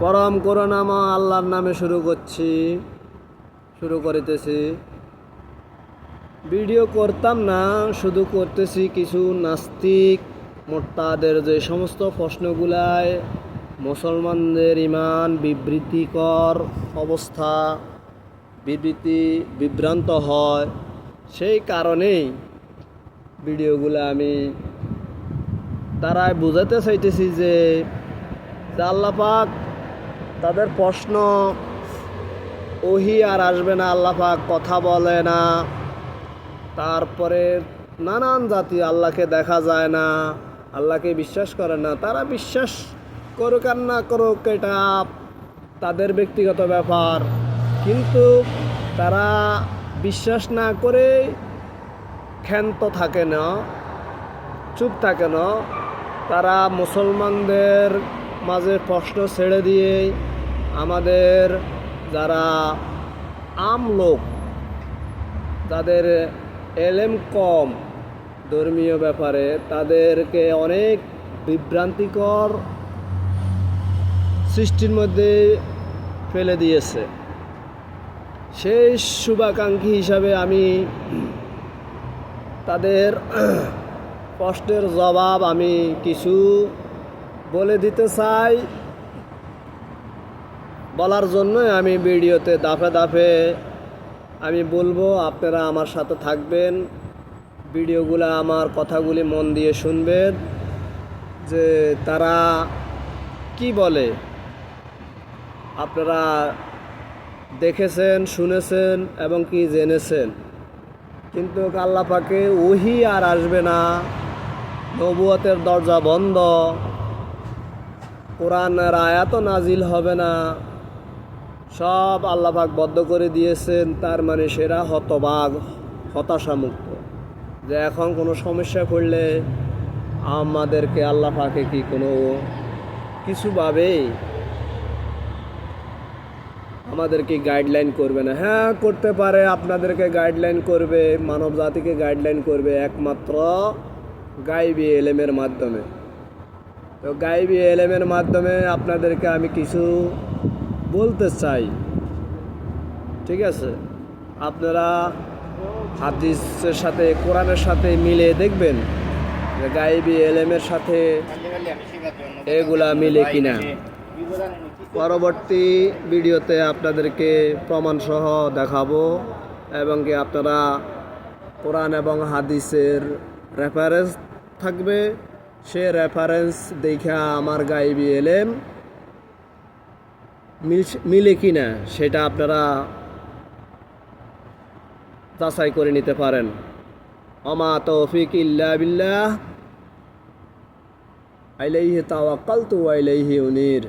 পরম করুণাময় আল্লাহর নামে শুরু করিতেছি। ভিডিও করতাম না, শুধু করতেছি কিছু নাস্তিক মোর্তাদের যে সমস্ত প্রশ্নগুলায় মুসলমানদের ইমান বিবৃতিকর অবস্থা বিভ্রান্ত হয়, সেই কারণেই ভিডিওগুলো আমি তারাই বুঝাতে চাইতেছি যে আল্লাহ পাক তাদের প্রশ্ন ওহি আর আসবে না, আল্লাহ পাক কথা বলে না, তারপরে নানান জাতি আল্লাহকে দেখা যায় না, আল্লাহকে বিশ্বাস করে না। তারা বিশ্বাস করুক আর না করুক, এটা তাদের ব্যক্তিগত ব্যাপার, কিন্তু তারা বিশ্বাস না করে ক্ষান্ত থাকে না, চুপ থাকে না। তারা মুসলমানদের মাঝে প্রশ্ন ছেড়ে দিয়ে আমাদের যারা আম লোক, যাদের এলেম কম ধর্মীয় ব্যাপারে, তাদেরকে অনেক বিভ্রান্তিকর সৃষ্টির মধ্যে ফেলে দিয়েছে। সেই শুভাকাঙ্ক্ষী হিসাবে আমি তাদের প্রশ্নের জবাব আমি কিছু বলে দিতে চাই। বলার জন্যই আমি ভিডিওতে দাফে দাফে আমি বলবো, আপনারা আমার সাথে থাকবেন, ভিডিওগুলো আমার কথাগুলি মন দিয়ে শুনবেন যে তারা কি বলে। আপনারা দেখেছেন, শুনেছেন এবং কি জেনেছেন, কিন্তু আল্লাহ পাকে ওহি আর আসবে না, নবুয়তের দরজা বন্ধ, কোরআনের আয়াতও নাজিল হবে না, সব আল্লাহ পাক বদ্ধ করে দিয়েছেন। তার মানে সেরা হতবাগ, হতাশামুক্ত, যে এখন কোনো সমস্যা পড়লে আমাদেরকে আল্লাহ পাকে কি কোনো কিছুভাবেই আমাদেরকে গাইডলাইন করবে না। হ্যাঁ, করতে পারে, আপনাদেরকে গাইডলাইন করবে, মানব জাতিকে গাইডলাইন করবে একমাত্র গাইবি এলেমের মাধ্যমে। তো গাইবি এলেমের মাধ্যমে আপনাদেরকে আমি কিছু বলতে চাই, ঠিক আছে? আপনারা হাদিসের সাথে, কোরআনের সাথে মিলে দেখবেন যে গাইবি এলেমের সাথে এগুলা মিলে কিনা। পরবর্তী ভিডিওতে আপনাদেরকে প্রমাণসহ দেখাবো, এবং কি আপনারা কোরআন এবং হাদিসের রেফারেন্স থাকবে, সে রেফারেন্স দেখা আমার গাইবি এলেম মিলে কিনা সেটা আপনারা যাচাই করে নিতে পারেন। ওমা তৌফিক ইল্লা বিল্লাহ, আলাইহি তাওয়াক্কালতু ওয়া ইলাইহি উনীর।